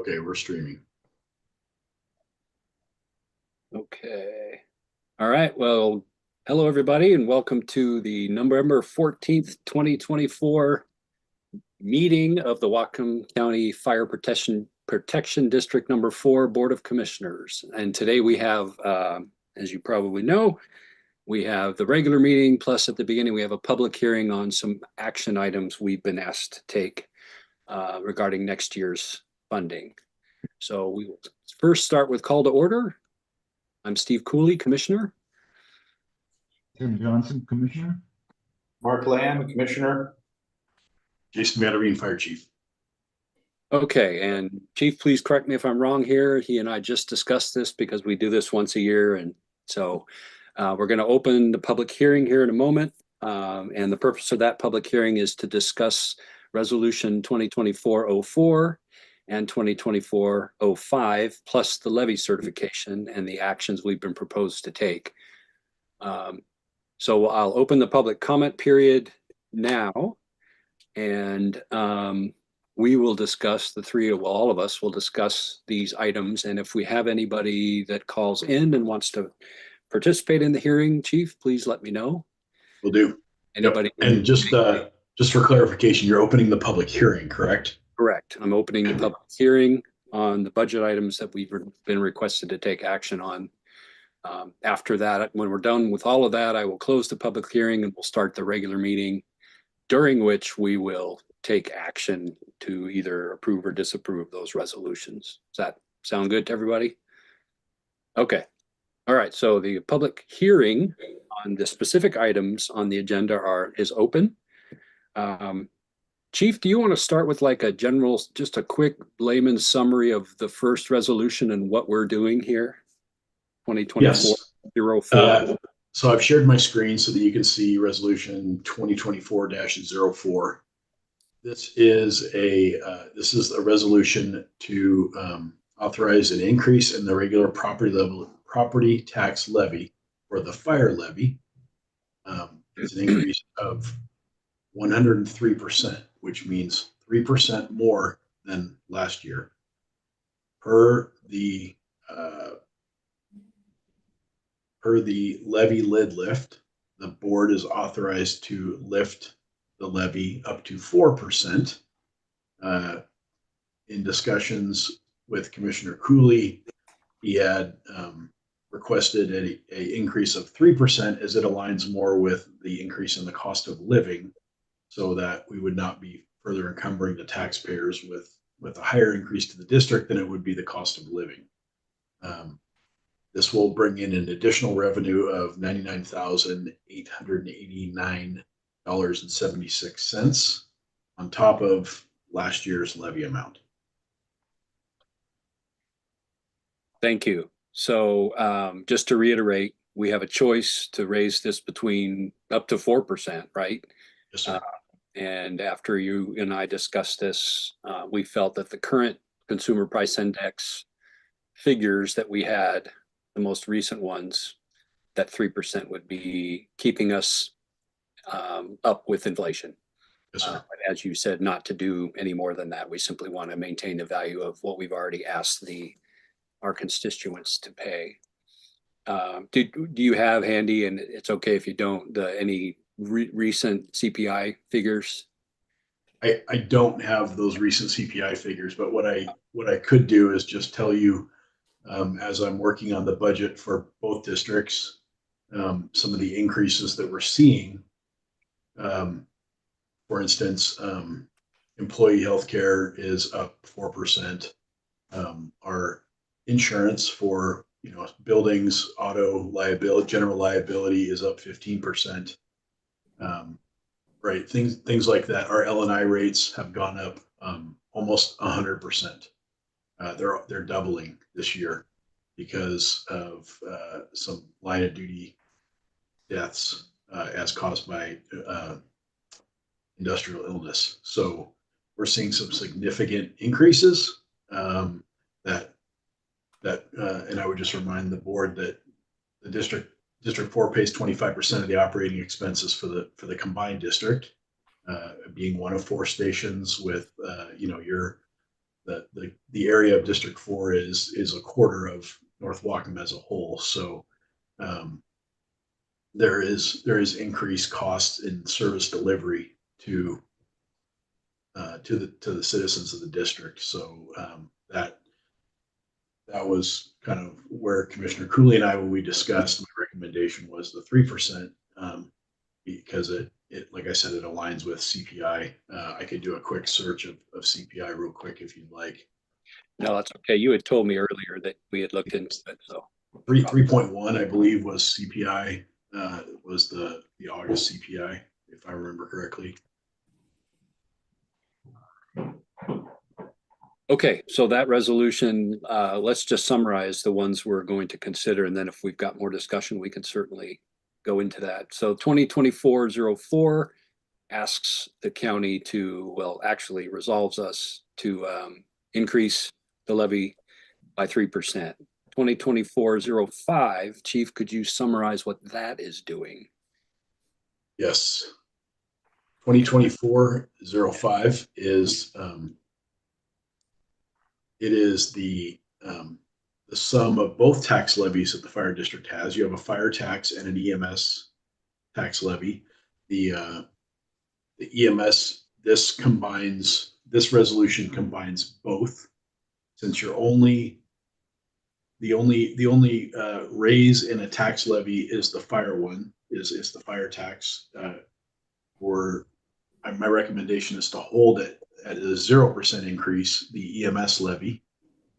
Okay, we're streaming. Okay. All right. Well, hello, everybody, and welcome to the November 14th, 2024 meeting of the Whatcom County Fire Protection District Number 4 Board of Commissioners. And today we have, as you probably know, we have the regular meeting, plus at the beginning we have a public hearing on some action items we've been asked to take regarding next year's funding. So we will first start with call to order. I'm Steve Cooley, Commissioner. Tim Johnson, Commissioner. Mark Lamb, Commissioner. Jason Matterine, Fire Chief. Okay, and Chief, please correct me if I'm wrong here. He and I just discussed this because we do this once a year. And so we're going to open the public hearing here in a moment. And the purpose of that public hearing is to discuss Resolution 2024-04 and 2024-05, plus the levy certification and the actions we've been proposed to take. So I'll open the public comment period now, and we will discuss, all of us will discuss these items. And if we have anybody that calls in and wants to participate in the hearing, Chief, please let me know. Will do. Anybody? Yep. And just for clarification, you're opening the public hearing, correct? Correct. I'm opening the public hearing on the budget items that we've been requested to take action on. After that, when we're done with all of that, I will close the public hearing and we'll start the regular meeting, during which we will take action to either approve or disapprove those resolutions. Does that sound good to everybody? Okay. All right. So the public hearing on the specific items on the agenda is open. Chief, do you want to start with like a general, just a quick layman's summary of the first resolution and what we're doing here? 2024-04. Yes. So I've shared my screen so that you can see resolution 2024-04. This is a resolution to authorize an increase in the regular property tax levy, or the fire levy. It's an increase of 103%, which means 3% more than last year. Per the levy lid lift, the board is authorized to lift the levy up to 4%. In discussions with Commissioner Cooley, he had requested an increase of 3% as it aligns more with the increase in the cost of living, so that we would not be further encumbering the taxpayers with a higher increase to the district than it would be the cost of living. This will bring in an additional revenue of $99,889.76 on top of last year's levy amount. Thank you. So just to reiterate, we have a choice to raise this between up to 4%, right? Yes, sir. And after you and I discussed this, we felt that the current consumer price index figures that we had, the most recent ones, that 3% would be keeping us up with inflation. Yes, sir. But as you said, not to do any more than that. We simply want to maintain the value of what we've already asked our constituents to pay. Do you have handy, and it's okay if you don't, any recent CPI figures? I don't have those recent CPI figures, but what I could do is just tell you, as I'm working on the budget for both districts, some of the increases that we're seeing. For instance, employee healthcare is up 4%. Our insurance for buildings, auto liability, general liability is up 15%. Right, things like that. Our L&I rates have gone up almost 100%. They're doubling this year because of some line of duty deaths as caused by industrial illness. So we're seeing some significant increases and I would just remind the board that the District 4 pays 25% of the operating expenses for the combined district, being one of 4 stations with your the area of District 4 is a quarter of North Wacom as a whole. So there is increased costs in service delivery to the citizens of the district. So that was kind of where Commissioner Cooley and I, when we discussed, my recommendation was the 3%, because it, like I said, it aligns with CPI. I could do a quick search of CPI real quick if you'd like. No, that's okay. You had told me earlier that we had looked into it, so. 3.1, I believe, was CPI, was the August CPI, if I remember correctly. Okay, so that resolution, let's just summarize the ones we're going to consider, and then if we've got more discussion, we can certainly go into that. So 2024-04 asks the county to, well, actually resolves us to increase the levy by 3%. 2024-05, Chief, could you summarize what that is doing? Yes. 2024-05 is it is the sum of both tax levies that the fire district has. You have a fire tax and an EMS tax levy. The EMS, this resolution combines both. Since you're the only raise in a tax levy is the fire one, is the fire tax. My recommendation is to hold it at a 0% increase, the EMS levy,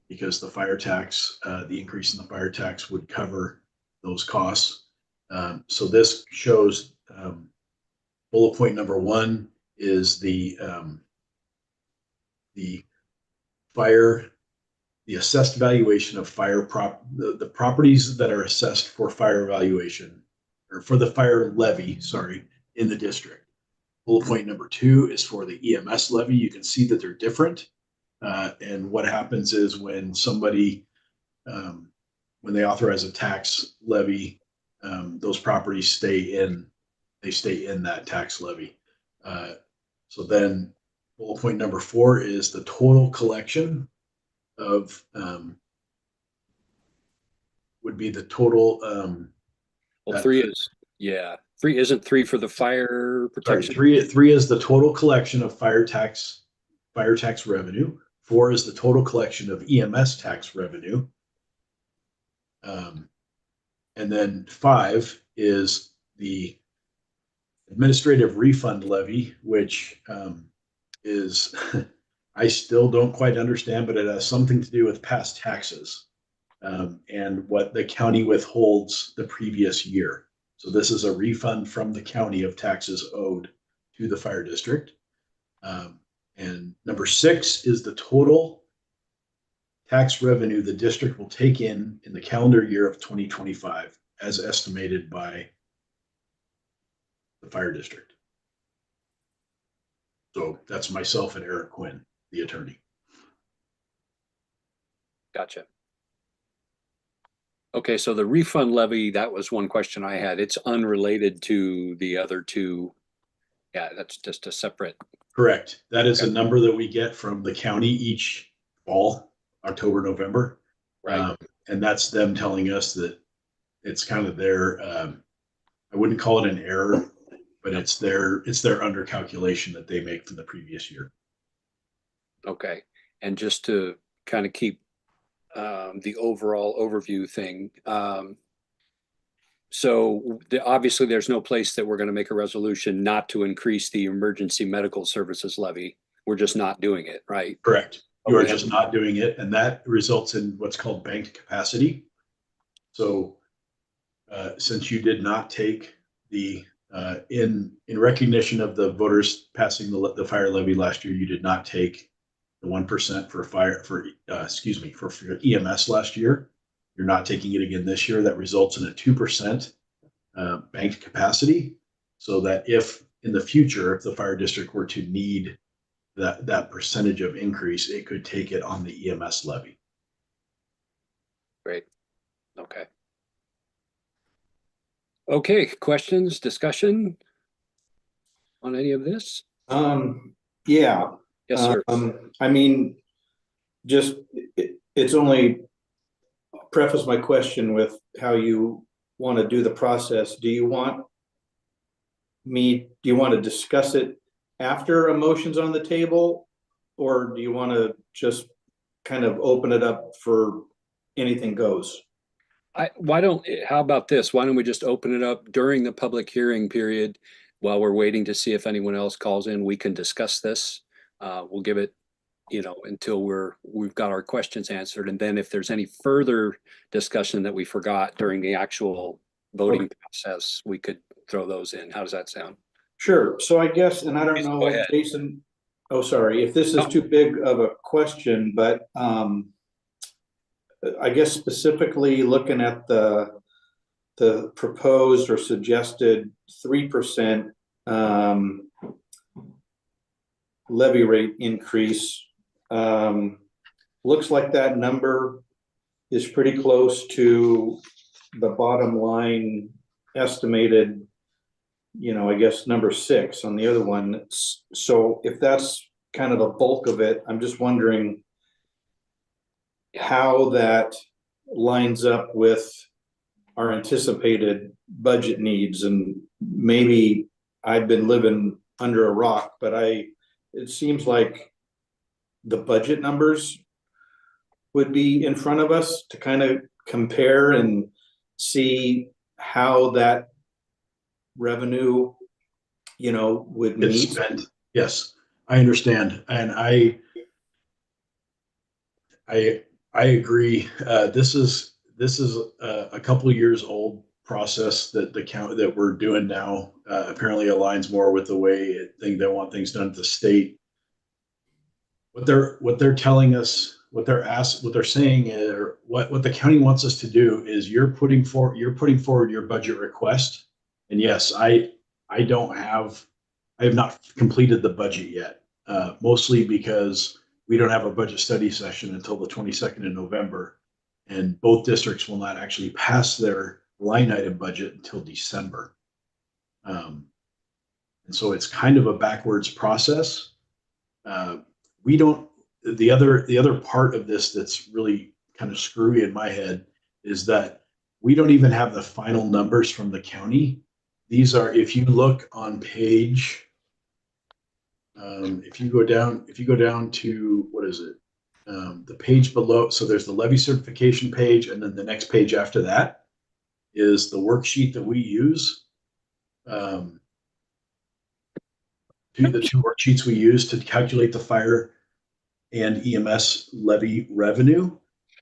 because the fire tax, the increase in the fire tax would cover those costs. So this shows bullet point number 1 is the assessed valuation of the properties that are assessed for fire valuation, or for the fire levy, sorry, in the district. Bullet point number 2 is for the EMS levy. You can see that they're different. And what happens is when somebody, when they authorize a tax levy, those properties stay in that tax levy. So then bullet point number 4 is the total collection of, would be the total. Well, 3 is, yeah. 3 isn't 3 for the fire protection. Sorry, 3 is the total collection of fire tax revenue. 4 is the total collection of EMS tax revenue. And then 5 is the administrative refund levy, which is, I still don't quite understand, but it has something to do with past taxes and what the county withholds the previous year. So this is a refund from the county of taxes owed to the fire district. And number 6 is the total tax revenue the district will take in the calendar year of 2025, as estimated by the fire district. So that's myself and Eric Quinn, the attorney. Gotcha. Okay, so the refund levy, that was one question I had. It's unrelated to the other two. Yeah, that's just a separate. Correct. That is a number that we get from the county each fall, October, November. Right. And that's them telling us that it's kind of their, I wouldn't call it an error, but it's their under calculation that they make from the previous year. Okay. And just to kind of keep the overall overview thing. So obviously there's no place that we're going to make a resolution not to increase the emergency medical services levy. We're just not doing it, right? Correct. You are just not doing it. And that results in what's called banked capacity. So since you did not take the, in recognition of the voters passing the fire levy last year, you did not take the 1% for EMS last year. You're not taking it again this year. That results in a 2% banked capacity, so that if in the future, if the fire district were to need that percentage of increase, it could take it on the EMS levy. Great. Okay. Okay, questions, discussion on any of this? Yeah. Yes, sir. I mean, just, it's only preface my question with how you want to do the process. Do you want to discuss it after a motion's on the table? Or do you want to just kind of open it up for anything goes? How about this? Why don't we just open it up during the public hearing period while we're waiting to see if anyone else calls in? We can discuss this. We'll give it, until we've got our questions answered. And then if there's any further discussion that we forgot during the actual voting process, we could throw those in. How does that sound? Sure. So I guess, and I don't Go know, ahead. Jason, oh, sorry, if this is too big of a question, but I guess specifically looking at the proposed or suggested 3% levy rate increase, looks like that number is pretty close to the bottom line estimated, I guess number 6 on the other one. So if that's kind of the bulk of it, I'm just wondering how that lines up with our anticipated budget needs. And maybe I've been living under a rock, but it seems like the budget numbers would be in front of us to kind of compare and see how that revenue, would It's meet. spent. Yes, I understand. And I agree. This is a couple of years old process that that we're doing now. Apparently aligns more with the way they want things done at the state. What they're telling us, what they're saying is, or what the county wants us to do is you're putting forward your budget request. And yes, I have not completed the budget yet, mostly because we don't have a budget study session until the 22nd of November, and both districts will not actually pass their line item budget until December. And so it's kind of a backwards process. We don't. The other part of this that's really kind of screwy in my head is that we don't even have the final numbers from the county. These are, if you look on page, if you go down to, what is it? The page below. So there's the levy certification page, and then the next page after that is the worksheet that we use. The two worksheets we use to calculate the fire and EMS levy revenue.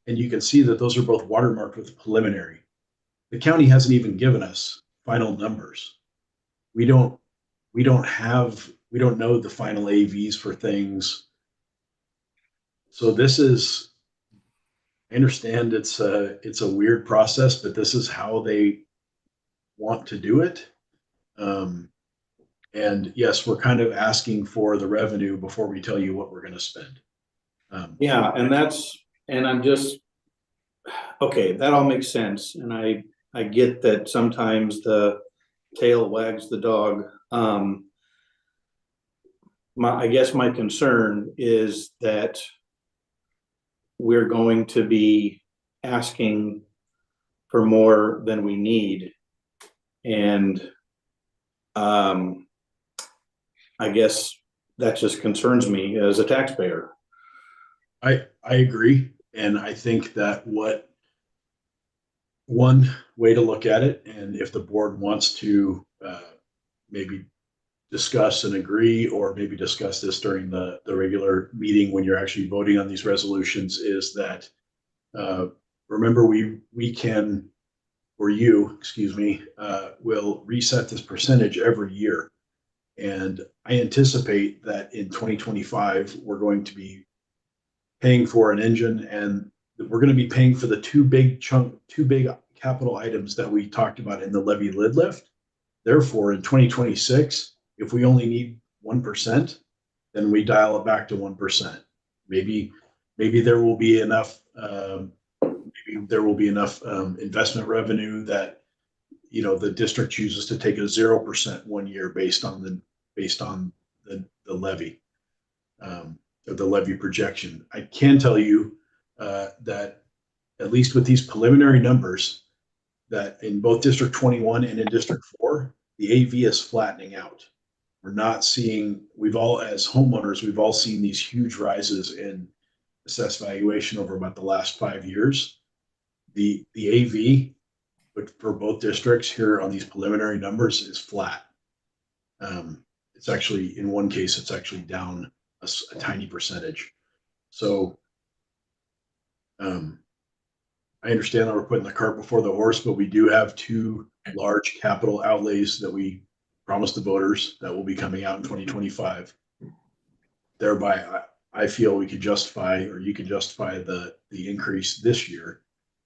And you can see that those are both watermarked with preliminary. The county hasn't even given us final numbers. We don't know the final AVs for things. So I understand it's a weird process, but this is how they want to do it. And yes, we're kind of asking for the revenue before we tell you what we're going to spend. Yeah, and I'm just, okay, that all makes sense. And I get that sometimes the tail wags the dog. I guess my concern is that we're going to be asking for more than we need. And I guess that just concerns me as a taxpayer. I agree. And I think that one way to look at it, and if the board wants to maybe discuss and agree, or maybe discuss this during the regular meeting when you're actually voting on these resolutions, is that remember we can, or you, excuse me, will reset this percentage every year. And I anticipate that in 2025, we're going to be paying for an engine, and we're going to be paying for the two big capital items that we talked about in the levy lid lift. Therefore, in 2026, if we only need 1%, then we dial it back to 1%. Maybe there will be enough. Maybe there will be enough investment revenue that the district chooses to take a 0% one year based on the levy. the levy projection. I can tell you that at least with these preliminary numbers, that in both District 21 and in District 4, the AV is flattening out. We're not seeing, we've all, as homeowners, we've all seen these huge rises in assessed valuation over about the last 5 years. The AV, but for both districts here on these preliminary numbers, is flat. It's actually, in one case, it's actually down a tiny percentage. So I understand that we're putting the cart before the horse, but we do have two large capital outlays that we promised the voters that will be coming out in 2025. Thereby, I feel we could justify, or you can justify the increase this year.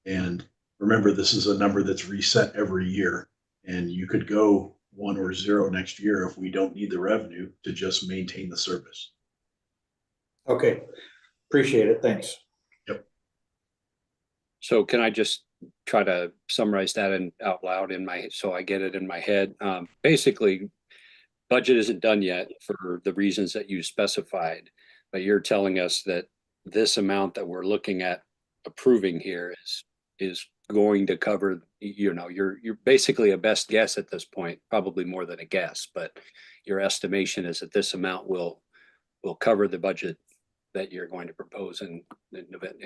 And remember, this is a number that's reset every year, and you could go 1 or 0 next year if we don't need the revenue to just maintain the service. Okay, appreciate it. Thanks. So can I just try to summarize that out loud so I get it in my head? Basically, budget isn't done yet for the reasons that you specified, but you're telling us that this amount that we're looking at approving here is going to cover, you're basically a best guess at this point, probably more than a guess, but your estimation is that this amount will cover the budget that you're going to propose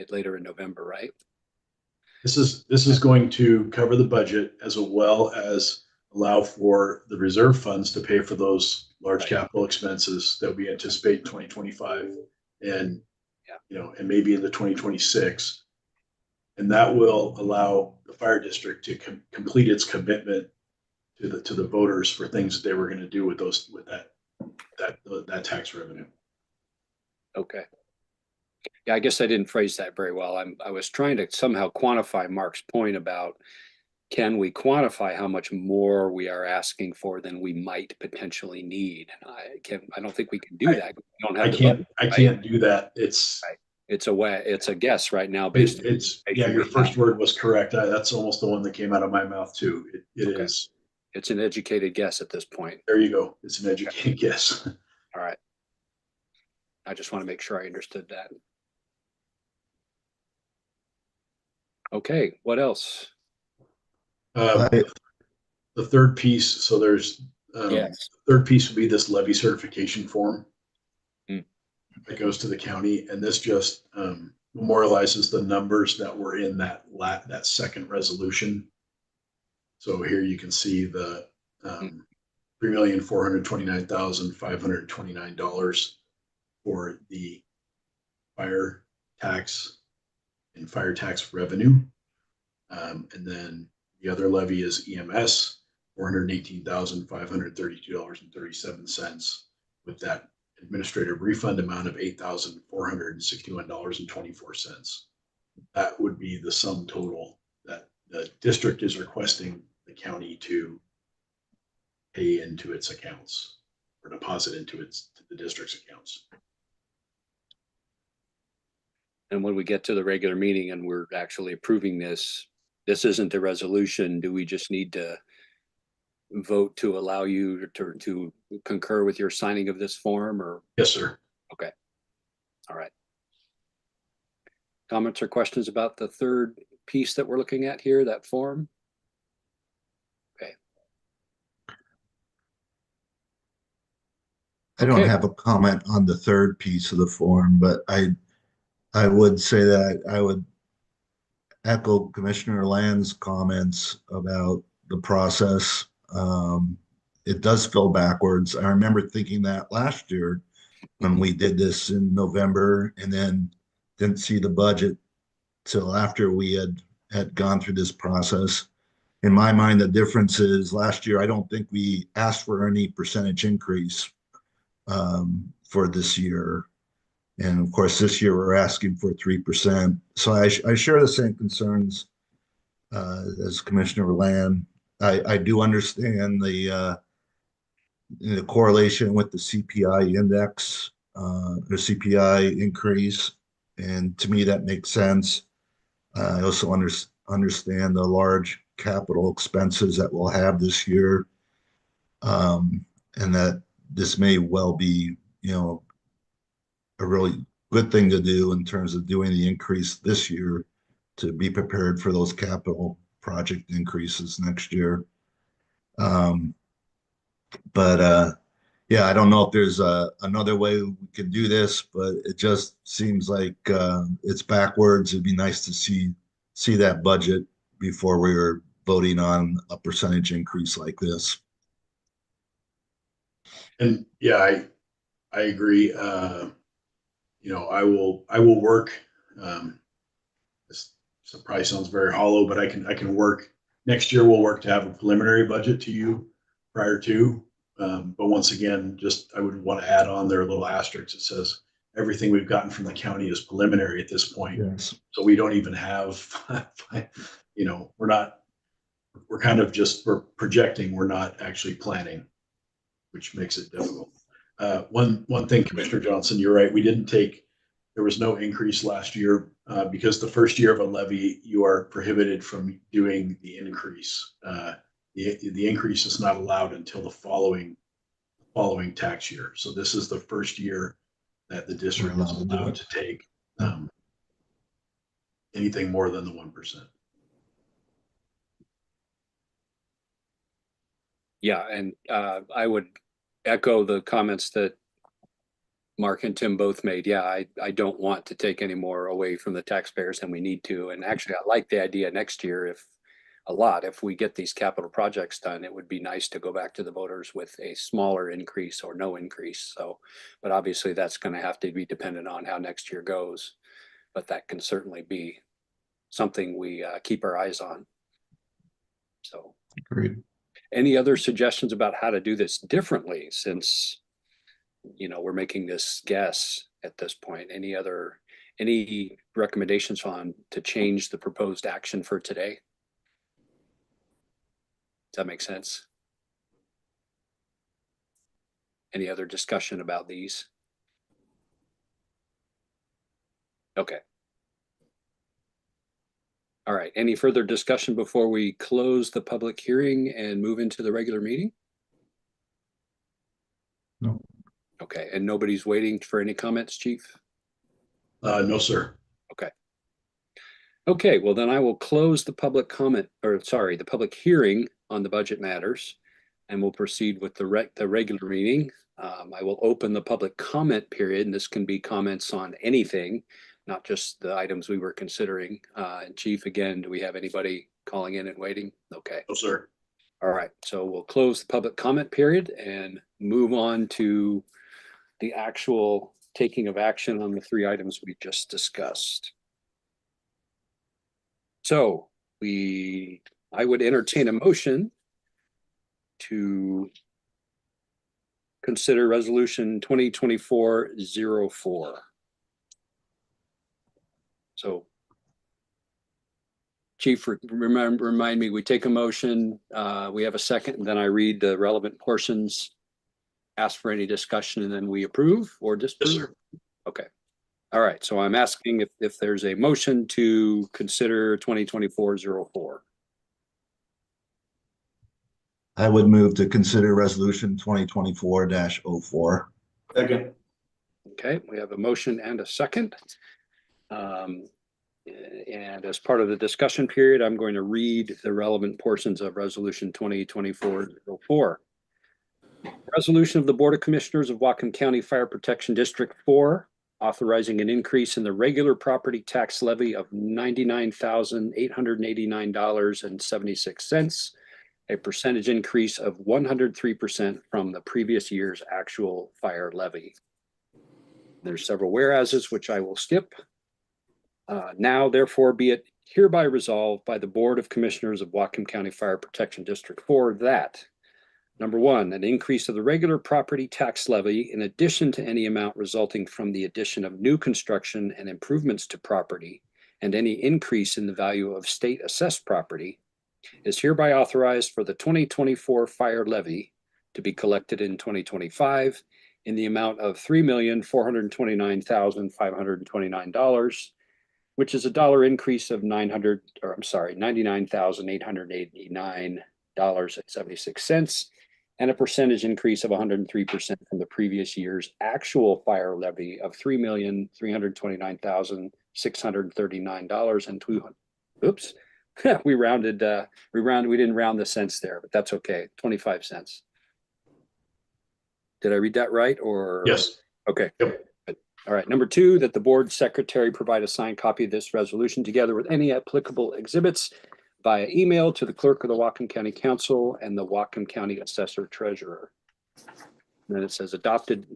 later in November, right? This is going to cover the budget as well as allow for the reserve funds to pay for those large capital expenses that we anticipate in 2025 and and maybe into 2026. And that will allow the fire district to complete its commitment to the voters for things that they were going to do with that tax revenue. Okay. Yeah, I guess I didn't phrase that very well. I was trying to somehow quantify Mark's point about, can we quantify how much more we are asking for than we might potentially need? I don't think we can do that. We don't have I can't do that. It's a guess right now based on your first word was correct. That's almost the one that came out of my mouth too. It okay. It's an educated guess at this point. There you go. It's an educated guess. All right. I just want to make sure I understood that. Okay, what else? The third piece, so there's yes. The third piece would be this levy certification form that goes to the county, and this just memorializes the numbers that were in that second resolution. So here you can see the $3,429,529 for the fire tax and fire tax revenue. And then the other levy is EMS, $418,532.37, with that administrative refund amount of $8,461.24. That would be the sum total that the district is requesting the county to pay into its accounts or deposit into the district's accounts. And when we get to the regular meeting and we're actually approving this isn't a resolution. Do we just need to vote to allow you to concur with your signing of this form, or? Yes, sir. Okay. All right. Comments or questions about the third piece that we're looking at here, that form? Okay. I don't have a comment on the third piece of the form, but I would say that I would echo Commissioner Land's comments about the process. It does feel backwards. I remember thinking that last year when we did this in November, and then didn't see the budget till after we had gone through this process. In my mind, the difference is last year, I don't think we asked for any percentage increase for this year. And of course, this year we're asking for 3%. So I share the same concerns as Commissioner Land. I do understand the correlation with the CPI index, or CPI increase, and to me that makes sense. I also understand the large capital expenses that we'll have this year, and that this may well be, a really good thing to do in terms of doing the increase this year to be prepared for those capital project increases next year. But yeah, I don't know if there's another way we can do this, but it just seems like it's backwards. It'd be nice to see that budget before we were voting on a percentage increase like this. And yeah, I agree. I will work. This probably sounds very hollow, but I can work next year. We'll work to have a preliminary budget to you prior to. But once again, just I would want to add on there a little asterisk that says everything we've gotten from the county is preliminary at this point. Yes. So we don't even have, we're kind of we're projecting, we're not actually planning, which makes it difficult. One thing, Commissioner Johnson, you're right. There was no increase last year because the first year of a levy, you are prohibited from doing the increase. The increase is not allowed until the following tax year. So this is the first year that the district is allowed to take anything more than the 1%. Yeah, and I would echo the comments that Mark and Tim both made. Yeah, I don't want to take any more away from the taxpayers than we need to. And actually, I like the idea next year if we get these capital projects done, it would be nice to go back to the voters with a smaller increase or no increase. So, but obviously that's going to have to be dependent on how next year goes. But that can certainly be something we keep our eyes on. So, Agreed. Any other suggestions about how to do this differently, since we're making this guess at this point? Any recommendations to change the proposed action for today? Does that make sense? Any other discussion about these? Okay. All right. Any further discussion before we close the public hearing and move into the regular meeting? No. Okay. And nobody's waiting for any comments, Chief? No, sir. Okay. Okay. Well, then I will close the public hearing on the budget matters, and we'll proceed with the regular meeting. I will open the public comment period, and this can be comments on anything, not just the items we were considering. And Chief, again, do we have anybody calling in and waiting? Okay. No, sir. All right. So we'll close the public comment period and move on to the actual taking of action on the 3 items we just discussed. So I would entertain a motion to consider resolution 2024-04. So, Chief, remind me, we take a motion, we have a second, and then I read the relevant portions, ask for any discussion, and then we approve or disapprove? Yes, sir. Okay. All right. So I'm asking if there's a motion to consider 2024-04. I would move to consider resolution 2024-04. Second. Okay, we have a motion and a second. And as part of the discussion period, I'm going to read the relevant portions of resolution 2024-04. Resolution of the Board of Commissioners of Whatcom County Fire Protection District 4, authorizing an increase in the regular property tax levy of $99,889.76, a percentage increase of 103% from the previous year's actual fire levy. There's several whereases, which I will skip. Now, therefore, be it hereby resolved by the Board of Commissioners of Whatcom County Fire Protection District 4 that, number 1, an increase of the regular property tax levy in addition to any amount resulting from the addition of new construction and improvements to property and any increase in the value of state assessed property is hereby authorized for the 2024 fire levy to be collected in 2025 in the amount of $3,429,529, which is a dollar increase of $99,889.76, and a percentage increase of 103% from the previous year's actual fire levy of $3,329,639 and oops, we didn't round the cents there, but that's okay. 25 cents. Did I read that right? Or Yes. Okay. Yep. All right. Number 2, that the board secretary provide a signed copy of this resolution together with any applicable exhibits via email to the clerk of the Whatcom County Council and the Whatcom County Assessor Treasurer. And then it says adopted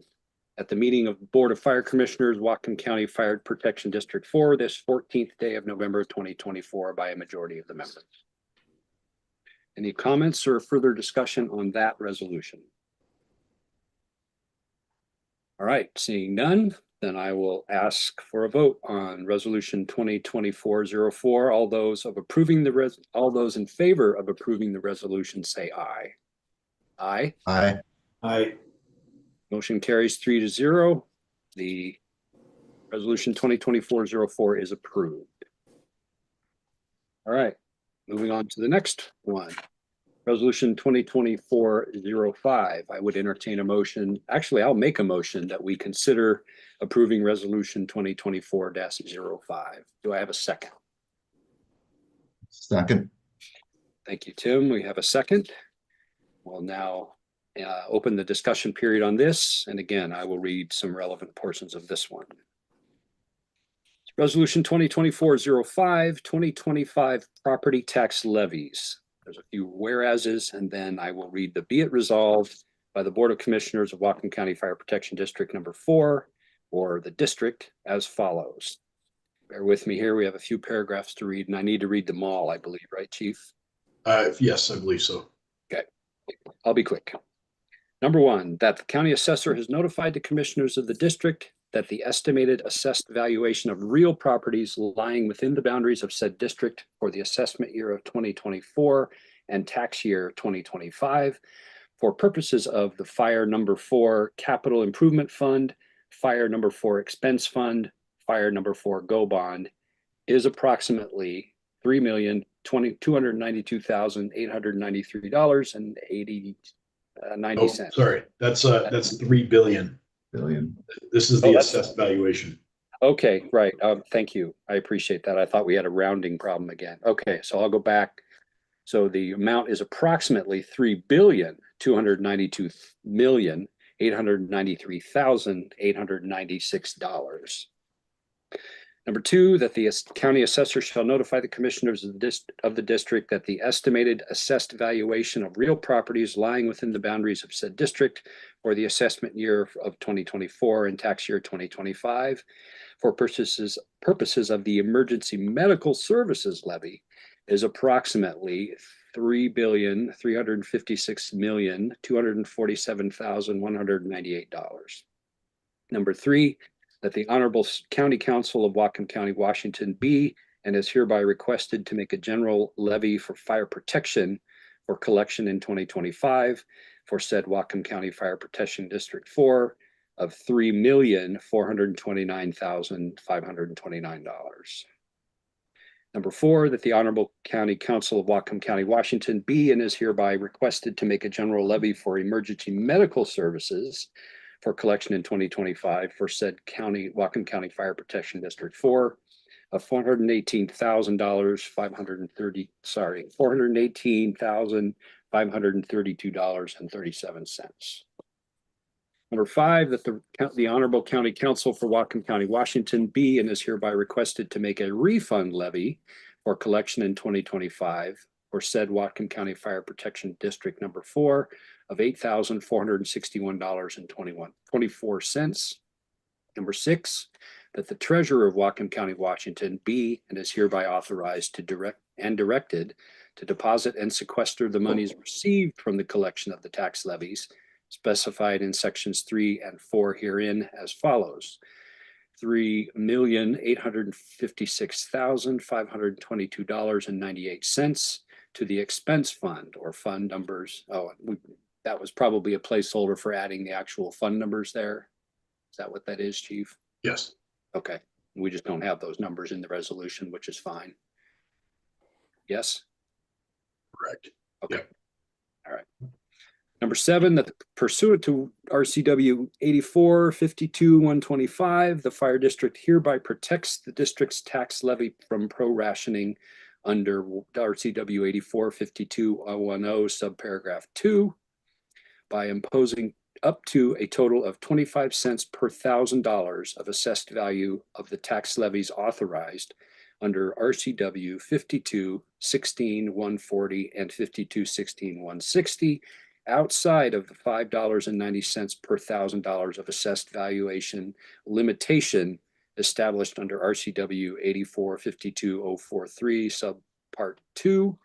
at the meeting of Board of Fire Commissioners, Whatcom County Fire Protection District 4, this 14th day of November 2024 by a majority of the members. Any comments or further discussion on that resolution? All right, seeing none, then I will ask for a vote on resolution 2024-04. All those in favor of approving the resolution say aye. Aye. Aye. I, Motion carries 3-0. The resolution 2024-04 is approved. All right, moving on to the next one. Resolution 2024-05. I would entertain a motion. Actually, I'll make a motion that we consider approving resolution 2024-05. Do I have a second? Second. Thank you, Tim. We have a second. We'll now open the discussion period on this. And again, I will read some relevant portions of this one. Resolution 2024-05, 2025 property tax levies. There's a few whereases, and then I will read the be it resolved by the Board of Commissioners of Whatcom County Fire Protection District number 4, or the district, as follows. Bear with me here. We have a few paragraphs to read, and I need to read them all, I believe, right, Chief? Yes, I believe so. Okay, I'll be quick. Number 1, that the county assessor has notified the commissioners of the district that the estimated assessed valuation of real properties lying within the boundaries of said district for the assessment year of 2024 and tax year 2025 for purposes of the Fire Number 4 Capital Improvement Fund, Fire Number 4 Expense Fund, Fire Number 4 Go Bond is approximately $3,292,893.90. Oh, sorry, that's 3 billion. This is the assessed valuation. Okay, right. Thank you. I appreciate that. I thought we had a rounding problem again. Okay, so I'll go back. So the amount is approximately $3,292,893,896. Number 2, that the county assessor shall notify the commissioners of the district that the estimated assessed valuation of real properties lying within the boundaries of said district for the assessment year of 2024 and tax year 2025 for purposes of the emergency medical services levy is approximately $3,356,247,198. Number 3, that the Honorable County Council of Whatcom County, Washington be and is hereby requested to make a general levy for fire protection for collection in 2025 for said Whatcom County Fire Protection District 4 of $3,429,529. Number 4, that the Honorable County Council of Whatcom County, Washington be and is hereby requested to make a general levy for emergency medical services for collection in 2025 for said Whatcom County Fire Protection District 4 of $418,532.37. Number 5, that the Honorable County Council for Whatcom County, Washington be and is hereby requested to make a refund levy for collection in 2025 for said Whatcom County Fire Protection District number 4 of $8,461.24. Number 6, that the treasurer of Whatcom County, Washington be and is hereby authorized to directed to deposit and sequester the monies received from the collection of the tax levies specified in sections 3 and 4 herein as follows. $3,856,522.98 to the expense fund or fund numbers. That was probably a placeholder for adding the actual fund numbers there. Is that what that is, Chief? Yes. Okay. We just don't have those numbers in the resolution, which is fine. Yes? Correct. Okay. Yep. All right. Number 7, that pursuant to RCW 84-52-125, the fire district hereby protects the district's tax levy from pro-rationing under RCW 84-52-010 subparagraph 2 by imposing up to a total of 25 cents per $1,000 of assessed value of the tax levies authorized under RCW 52-16-140 and 52-16-160 outside of the $5.90 per $1,000 of assessed valuation limitation established under RCW 84-52-043 subpart 2,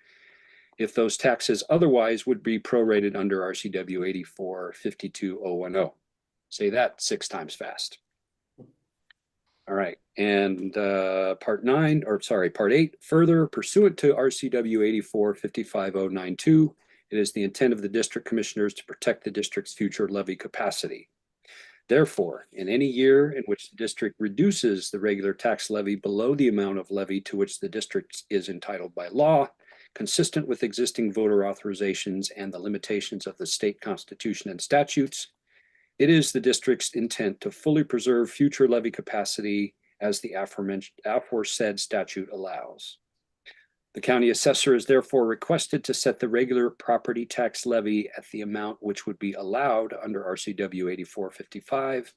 if those taxes otherwise would be prorated under RCW 84-52-010. Say that 6 times fast. All right, and part 8, further pursuant to RCW 84-55-092, it is the intent of the district commissioners to protect the district's future levy capacity. Therefore, in any year in which the district reduces the regular tax levy below the amount of levy to which the district is entitled by law, consistent with existing voter authorizations and the limitations of the state constitution and statutes, it is the district's intent to fully preserve future levy capacity as the aforesaid statute allows. The county assessor is therefore requested to set the regular property tax levy at the amount which would be allowed under RCW 8455,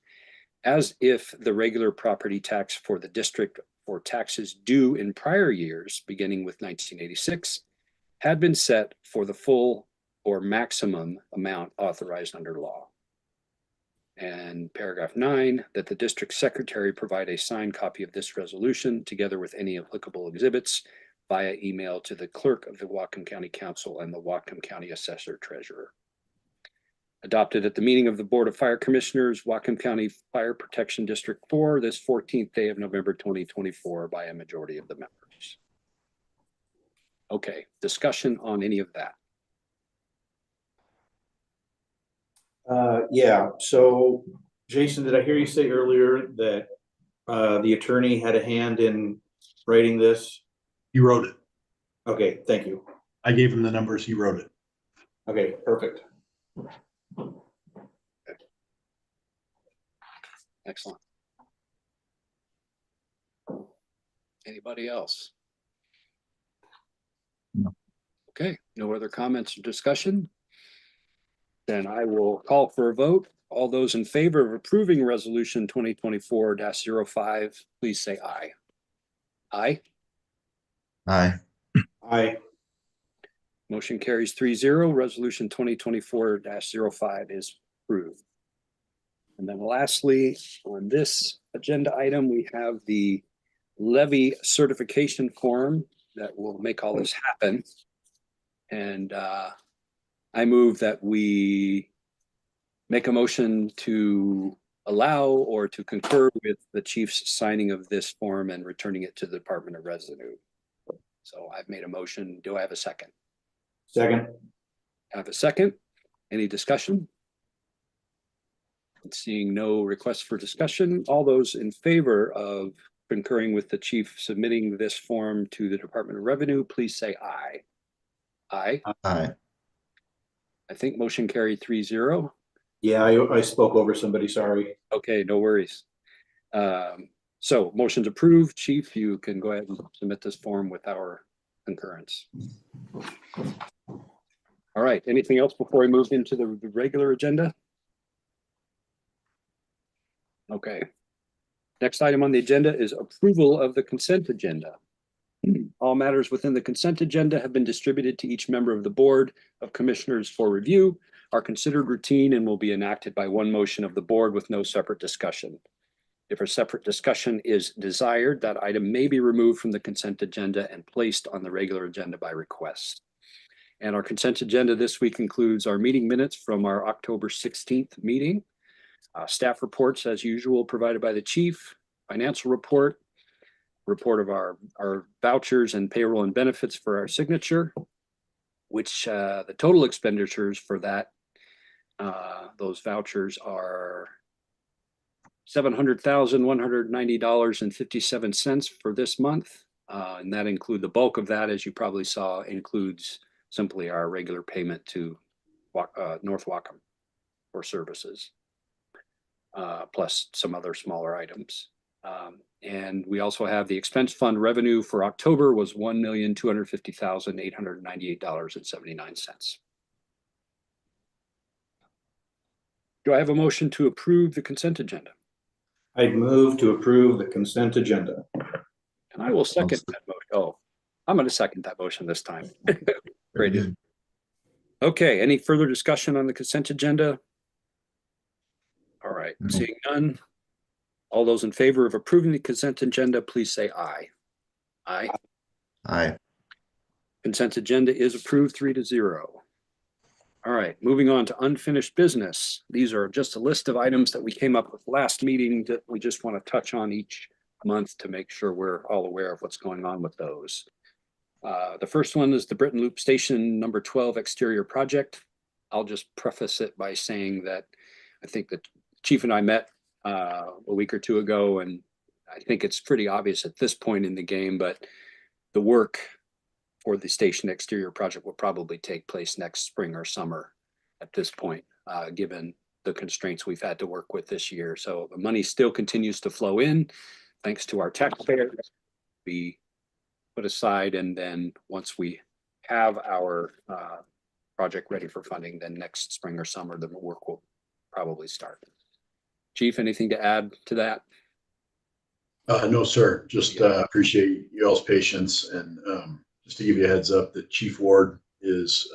as if the regular property tax for the district for taxes due in prior years, beginning with 1986, had been set for the full or maximum amount authorized under law. And paragraph 9, that the district secretary provide a signed copy of this resolution together with any applicable exhibits via email to the clerk of the Whatcom County Council and the Whatcom County Assessor Treasurer. Adopted at the meeting of the Board of Fire Commissioners, Whatcom County Fire Protection District 4, this 14th day of November 2024 by a majority of the members. Okay, discussion on any of that. Yeah, so Jason, did I hear you say earlier that the attorney had a hand in writing this? He wrote it. Okay, thank you. I gave him the numbers. He wrote it. Okay, perfect. Excellent. Anybody else? No. Okay, no other comments or discussion? Then I will call for a vote. All those in favor of approving resolution 2024-05, please say aye. Aye. Aye. Aye. Motion carries 3-0. Resolution 2024-05 is approved. And then lastly, on this agenda item, we have the levy certification form that will make all this happen. And I move that we make a motion to allow or to concur with the chief's signing of this form and returning it to the Department of Revenue. So I've made a motion. Do I have a second? Second. I have a second. Any discussion? Seeing no requests for discussion, all those in favor of concurring with the chief submitting this form to the Department of Revenue, please say aye. Aye. Aye. I think motion carried 3-0. Yeah, I spoke over somebody, sorry. Okay, no worries. So motion's approved. Chief, you can go ahead and submit this form with our concurrence. All right, anything else before we move into the regular agenda? Okay. Next item on the agenda is approval of the consent agenda. All matters within the consent agenda have been distributed to each member of the Board of Commissioners for review, are considered routine, and will be enacted by one motion of the board with no separate discussion. If a separate discussion is desired, that item may be removed from the consent agenda and placed on the regular agenda by request. And our consent agenda this week includes our meeting minutes from our October 16th meeting, staff reports as usual provided by the chief, financial report of our vouchers and payroll and benefits for our signature, which the total expenditures for that, those vouchers are $700,190.57 for this month. And that include the bulk of that, as you probably saw, includes simply our regular payment to North Wacom for services, plus some other smaller items. And we also have the expense fund revenue for October was $1,250,898.79. Do I have a motion to approve the consent agenda? I'd move to approve the consent agenda. And I will second that motion. Oh, I'm going to second that motion this time. Very Great. good. Okay, any further discussion on the consent agenda? All right, No. seeing none. All those in favor of approving the consent agenda, please say aye. Aye. Aye. Consent agenda is approved 3-0. All right, moving on to unfinished business. These are just a list of items that we came up with last meeting that we just want to touch on each month to make sure we're all aware of what's going on with those. The first one is the Britton Loop Station number 12 exterior project. I'll just preface it by saying that I think the chief and I met a week or two ago, and I think it's pretty obvious at this point in the game, but the work for the station exterior project will probably take place next spring or summer at this point, given the constraints we've had to work with this year. So the money still continues to flow in thanks to our taxpayers. We put aside, and then once we have our project ready for funding, then next spring or summer, the work will probably start. Chief, anything to add to that? No, sir. Just appreciate you all's patience, and just to give you a heads up that Chief Ward is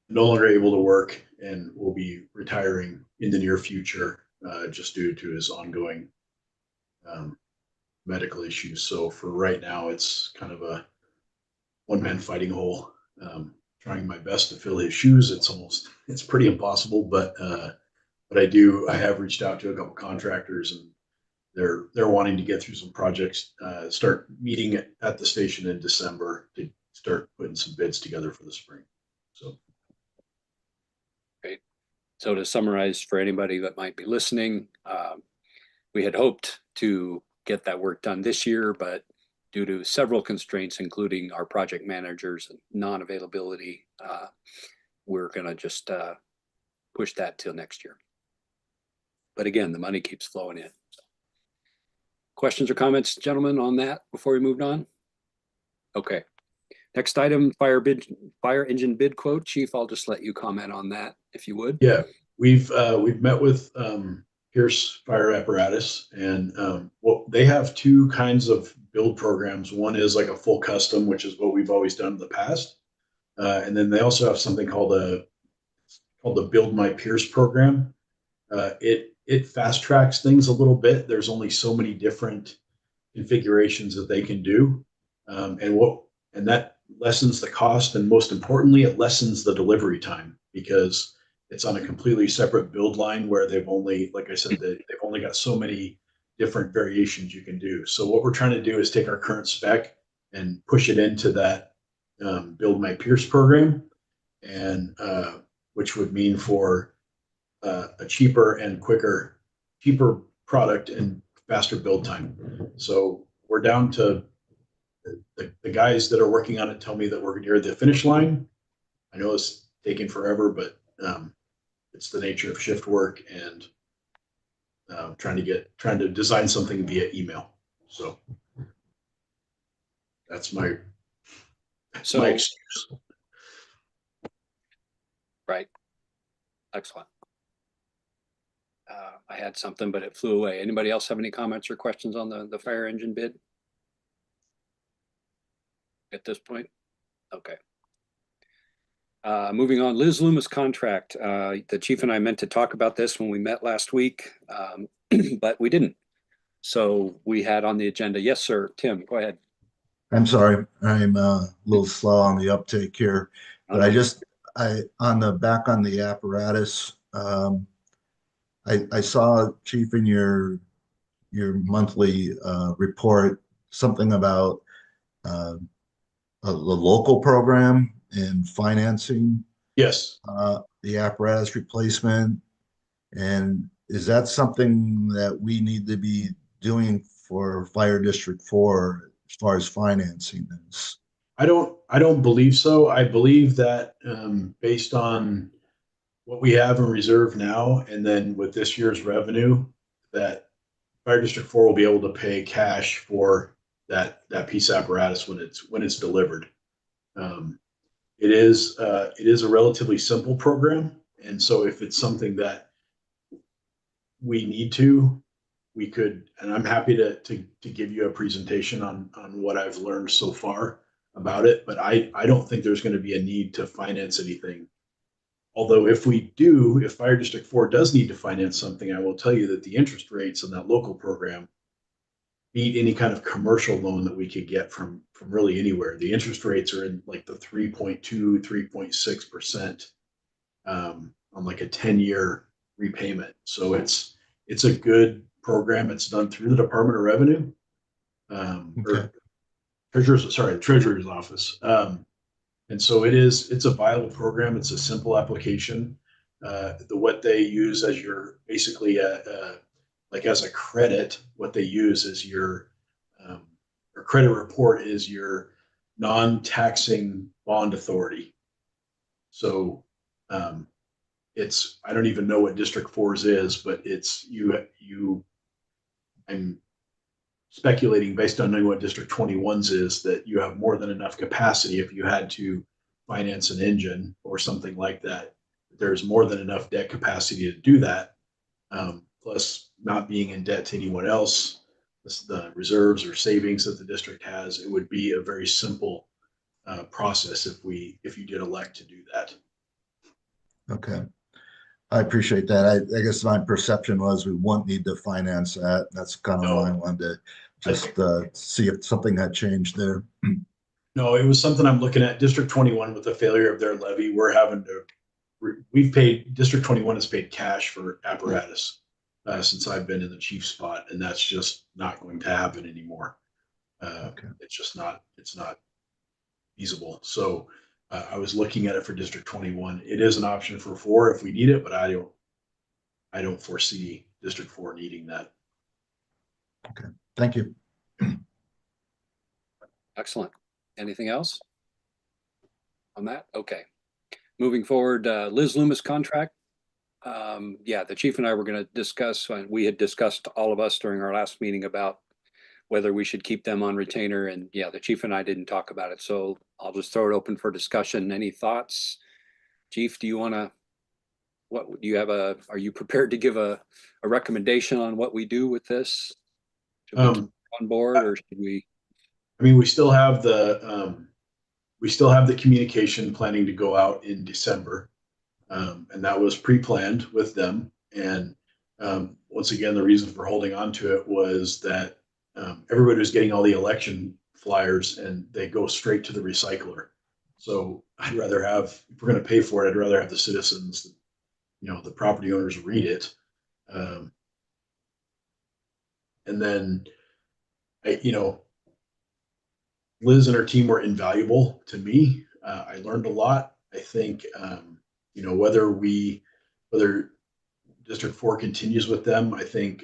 no longer able to work and will be retiring in the near future, just due to his ongoing medical issues. So for right now, it's kind of a one-man fighting hole. Trying my best to fill his shoes. It's pretty impossible, but I have reached out to a couple contractors, and they're wanting to get through some projects, start meeting at the station in December to start putting some bids together for the spring. So. Great. So to summarize for anybody that might be listening, we had hoped to get that work done this year, but due to several constraints, including our project managers and non-availability, we're going to just push that till next year. But again, the money keeps flowing in. Questions or comments, gentlemen, on that before we moved on? Okay. Next item, fire engine bid quote. Chief, I'll just let you comment on that if you would. Yeah, we've met with Pierce Fire Apparatus, and they have two kinds of build programs. One is like a full custom, which is what we've always done in the past, and then they also have something called the Build My Pierce program. It fast tracks things a little bit. There's only so many different configurations that they can do, and that lessens the cost, and most importantly, it lessens the delivery time, because it's on a completely separate build line where they've only, like I said, they've only got so many different variations you can do. So what we're trying to do is take our current spec and push it into that Build My Pierce program, and which would mean for a cheaper product and faster build time. So we're down to the guys that are working on it tell me that we're near the finish line. I know it's taking forever, but it's the nature of shift work and trying to design something via email. So that's my excuse. Right. Excellent. I had something, but it flew away. Anybody else have any comments or questions on the fire engine bid at this point? Okay. Moving on, Liz Loomis contract. The chief and I meant to talk about this when we met last week, but we didn't. So we had on the agenda. Yes, sir. Tim, go ahead. I'm sorry, I'm a little slow on the uptake here, but on the apparatus, I saw, Chief, in your monthly report, something about the local program and financing. Yes. The apparatus replacement. And is that something that we need to be doing for Fire District 4 as far as financing this? I don't believe so. I believe that based on what we have in reserve now, and then with this year's revenue, that Fire District 4 will be able to pay cash for that piece of apparatus when it's delivered. It is a relatively simple program, and so if it's something that we need to, we could, and I'm happy to give you a presentation on what I've learned so far about it, but I don't think there's going to be a need to finance anything. Although if Fire District 4 does need to finance something, I will tell you that the interest rates on that local program beat any kind of commercial loan that we could get from really anywhere. The interest rates are in like the 3.2, 3.6% on like a 10-year repayment. So it's a good program. It's done through the Department of Revenue, Okay. or the Treasurer's Office. And so it's a viable program. It's a simple application. What they use as your basically like as a credit, what they use is your or credit report is your non-taxing bond authority. So I don't even know what District 4's is, but it's I'm speculating based on knowing what District 21's is, that you have more than enough capacity if you had to finance an engine or something like that. There's more than enough debt capacity to do that. Plus not being in debt to anyone else, the reserves or savings that the district has, it would be a very simple process if you did elect to do that. Okay. I appreciate that. I guess my perception was we won't need to finance that. That's kind of why I wanted to just see if something had changed there. No, it was something I'm looking at. District 21, with the failure of their levy, District 21 has paid cash for apparatus since I've been in the chief spot, and that's just not going to happen anymore. Okay. It's not feasible. So I was looking at it for District 21. It is an option for 4 if we need it, but I don't foresee District 4 needing that. Okay. Thank you. Excellent. Anything else on that? Okay. Moving forward, Liz Loomis contract. Yeah, the chief and I were going to discuss, we had discussed, all of us, during our last meeting about whether we should keep them on retainer. And yeah, the chief and I didn't talk about it. So I'll just throw it open for discussion. Any thoughts? Chief, do you want to, are you prepared to give a recommendation on what we do with this? Should we keep on board, or should we? I mean, we still have the communication planning to go out in December. And that was pre-planned with them. And once again, the reason for holding on to it was that everybody was getting all the election flyers and they go straight to the recycler. So I'd rather have, if we're going to pay for it, I'd rather have the citizens, the property owners read it. And then, Liz and her team were invaluable to me. I learned a lot. I think, whether District 4 continues with them, I think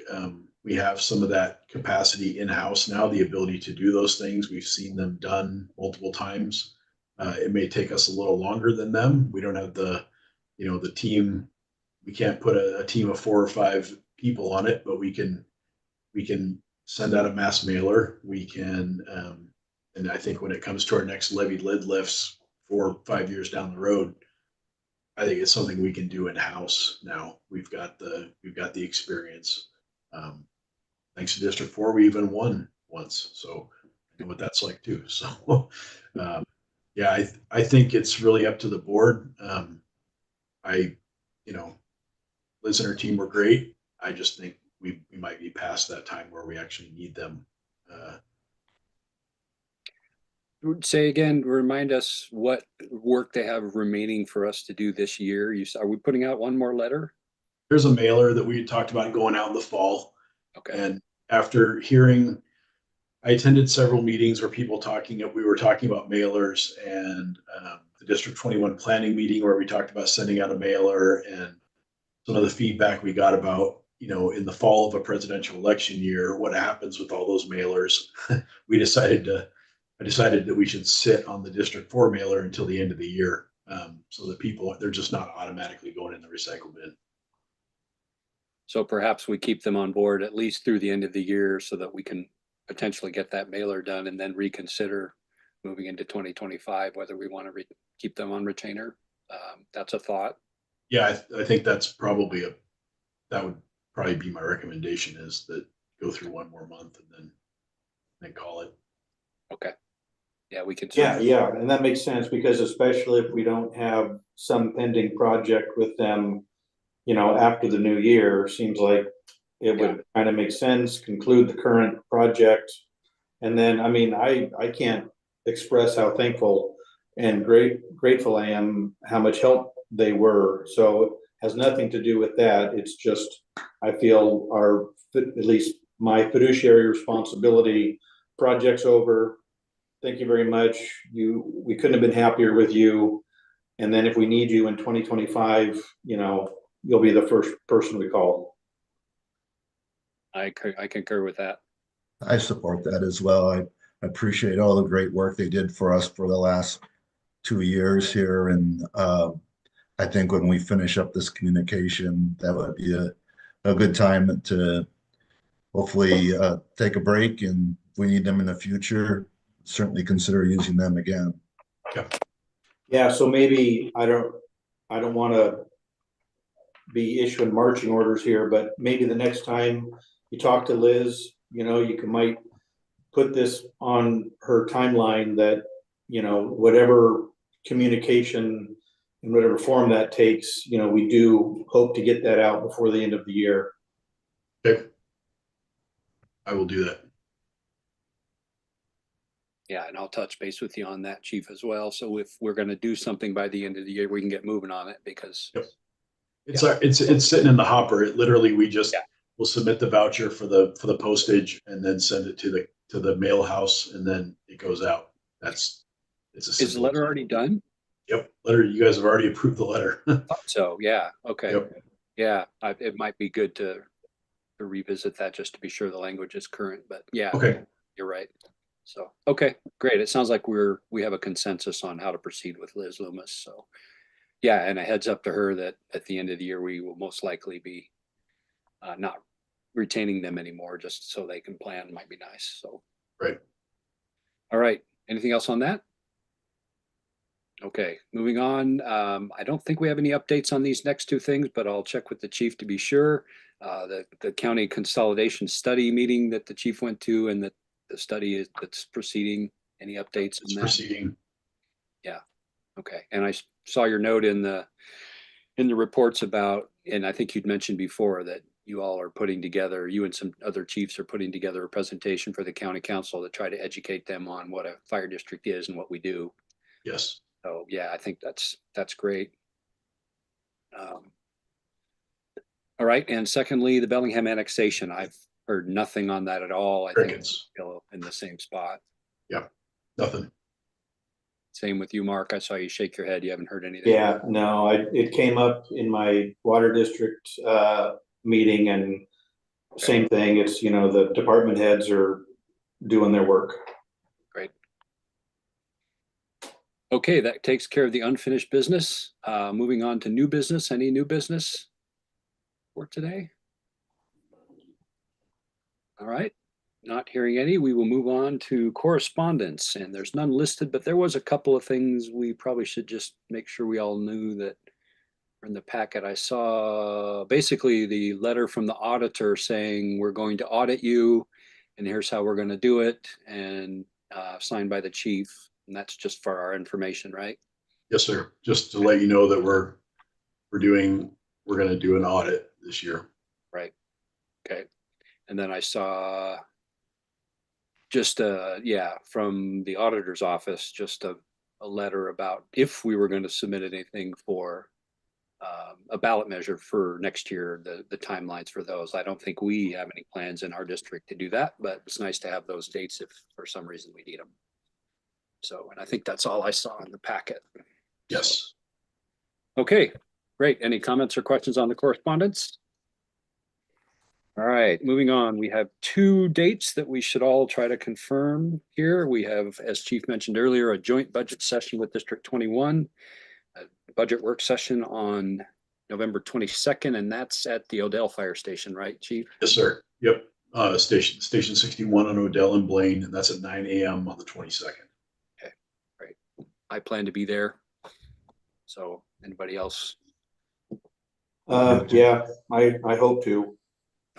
we have some of that capacity in-house now, the ability to do those things. We've seen them done multiple times. It may take us a little longer than them. We don't have the team. We can't put a team of 4 or 5 people on it, but we can send out a mass mailer. We can, and I think when it comes to our next levied lid lifts 4 or 5 years down the road, I think it's something we can do in-house now. We've got the experience. Thanks to District 4, we even won once, so I know what that's like too. So, yeah, I think it's really up to the board. Liz and her team were great. I just think we might be past that time where we actually need them. Say again, remind us what work they have remaining for us to do this year. Are we putting out one more letter? There's a mailer that we talked about going out in the fall. Okay. And after hearing, I attended several meetings where we were talking about mailers, and the District 21 planning meeting where we talked about sending out a mailer, and some of the feedback we got about, in the fall of a presidential election year, what happens with all those mailers. We decided to I decided that we should sit on the District 4 mailer until the end of the year. So that people, they're just not automatically going in the recycle bin. So perhaps we keep them on board at least through the end of the year so that we can potentially get that mailer done and then reconsider moving into 2025, whether we want to keep them on retainer. That's a thought. Yeah, I think that's probably that would probably be my recommendation, is that go through one more month and then call it. Okay. Yeah, we can. Yeah, and that makes sense, because especially if we don't have some pending project with them, after the new year, seems like it would kind of make sense, conclude the current project. And then, I mean, I can't express how thankful and grateful I am, how much help they were. So it has nothing to do with that. It's just, I feel at least my fiduciary responsibility, project's over. Thank you very much. We couldn't have been happier with you. And then if we need you in 2025, you'll be the first person we call. I concur with that. I support that as well. I appreciate all the great work they did for us for the last 2 years here. And I think when we finish up this communication, that would be a good time to hopefully take a break. And if we need them in the future, certainly consider using them again. Yeah, so maybe I don't want to be issuing marching orders here, but maybe the next time you talk to Liz, you might put this on her timeline that, whatever communication in whatever form that takes, we do hope to get that out before the end of the year. Okay. I will do that. Yeah, and I'll touch base with you on that, Chief, as well. So if we're going to do something by the end of the year, we can get moving on it, because it's sitting in the hopper. It literally, we just will submit the voucher for the postage and then send it to the mail house, and then it goes out. It's a is the letter already done? Yep, letter. You guys have already approved the letter. So yeah, okay. Yep. Yeah, it might be good to revisit that just to be sure the language is current. But yeah, Okay. You're right. So okay, great. It sounds like we have a consensus on how to proceed with Liz Loomis. So yeah, and a heads up to her that at the end of the year we will most likely be not retaining them anymore, just so they can plan. Might be nice. So right. All right. Anything else on that? Okay, moving on. I don't think we have any updates on these next two things, but I'll check with the chief to be sure. The county consolidation study meeting that the chief went to, and that the study that's proceeding. Any updates on that? Proceeding. Yeah. Okay. And I saw your note in the reports about, and I think you'd mentioned before that you all are putting together, you and some other chiefs are putting together a presentation for the county council to try to educate them on what a fire district is and what we do. Yes. So yeah, I think that's great. All right. And secondly, the Bellingham annexation. I've heard nothing on that at all. I think it's still in the same spot. Yeah, nothing. Same with you, Mark. I saw you shake your head. You haven't heard anything. Yeah, no, it came up in my water district meeting, and same thing. It's, the department heads are doing their work. Great. Okay, that takes care of the unfinished business. Moving on to new business. Any new business for today? All right, not hearing any. We will move on to correspondence, and there's none listed, but there was a couple of things we probably should just make sure we all knew that were in the packet. I saw basically the letter from the auditor saying we're going to audit you, and here's how we're going to do it, and signed by the chief. And that's just for our information, right? Yes, sir. Just to let you know that we're going to do an audit this year. Right. Okay. And then I saw just from the auditor's office, just a letter about if we were going to submit anything for a ballot measure for next year, the timelines for those. I don't think we have any plans in our district to do that, but it's nice to have those dates if for some reason we need them. So, and I think that's all I saw in the packet. Yes. Okay, great. Any comments or questions on the correspondence? All right, moving on. We have two dates that we should all try to confirm here. We have, as Chief mentioned earlier, a joint budget session with District 21, a budget work session on November 22nd, and that's at the Odell Fire Station, right, Chief? Yes, sir. Yep. Station 61 on Odell and Blaine, and that's at 9 a.m. on the 22nd. Okay, great. I plan to be there. So anybody else? Yeah, I hope to.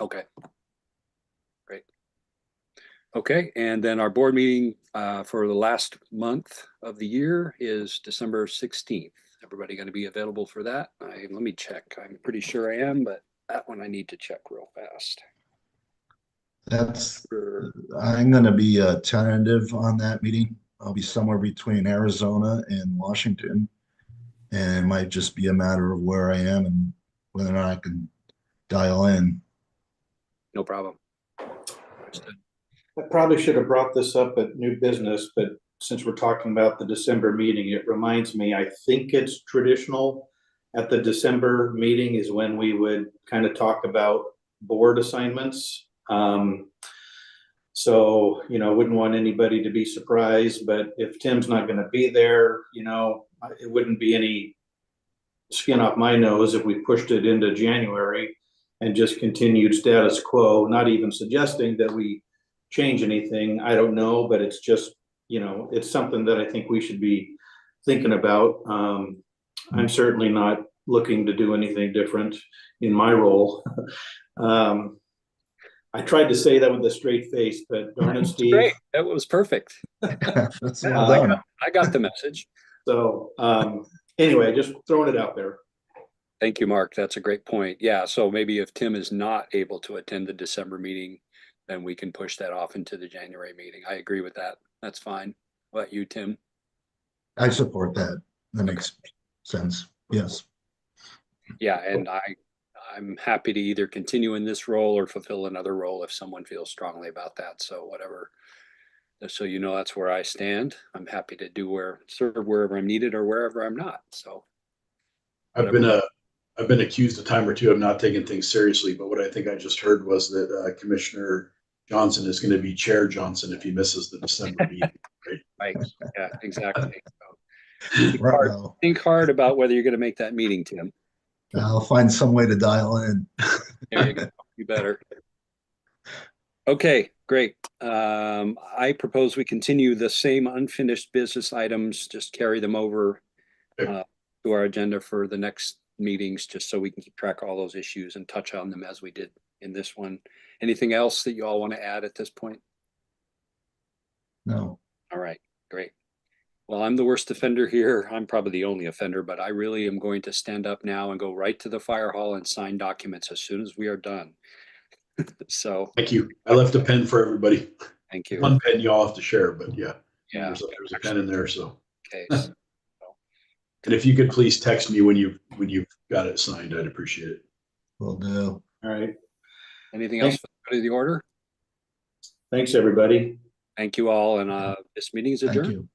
Okay. Great. Okay, and then our board meeting for the last month of the year is December 16th. Everybody going to be available for that? Let me check. I'm pretty sure I am, but that one I need to check real fast. I'm going to be tentative on that meeting. I'll be somewhere between Arizona and Washington. And it might just be a matter of where I am and whether or not I can dial in. No problem. I probably should have brought this up at new business, but since we're talking about the December meeting, it reminds me, I think it's traditional at the December meeting is when we would kind of talk about board assignments. So, wouldn't want anybody to be surprised, but if Tim's not going to be there, it wouldn't be any skin off my nose if we pushed it into January and just continued status quo, not even suggesting that we change anything. I don't know, but it's just, it's something that I think we should be thinking about. I'm certainly not looking to do anything different in my role. I tried to say that with a straight face, but darn it, Steve. Great. That was perfect. That's well done. I got the message. So anyway, just throwing it out there. Thank you, Mark. That's a great point. Yeah, so maybe if Tim is not able to attend the December meeting, then we can push that off into the January meeting. I agree with that. That's fine. What about you, Tim? I support that. That makes sense. Yes. Yeah, and I'm happy to either continue in this role or fulfill another role if someone feels strongly about that. So whatever. Just so you know, that's where I stand. I'm happy to serve wherever I'm needed or wherever I'm not. So I've been accused a time or two of not taking things seriously, but what I think I just heard was that Commissioner Johnson is going to be Chair Johnson if he misses the December meeting. Right. Yeah, exactly. So think hard about whether you're going to make that meeting, Tim. I'll find some way to dial in. There you go. You better. Okay, great. I propose we continue the same unfinished business items, just carry them over to our agenda for the next meetings, just so we can keep track of all those issues and touch on them as we did in this one. Anything else that you all want to add at this point? No. All right, great. Well, I'm the worst offender here. I'm probably the only offender, but I really am going to stand up now and go right to the fire hall and sign documents as soon as we are done. So thank you. I left a pen for everybody. Thank you. One pen you all have to share, but yeah, there's a pen in there. So okay. And if you could please text me when you've got it signed, I'd appreciate it. Will do. All right. Anything else for the order? Thanks, everybody. Thank you all, and this meeting is adjourned. Thank you.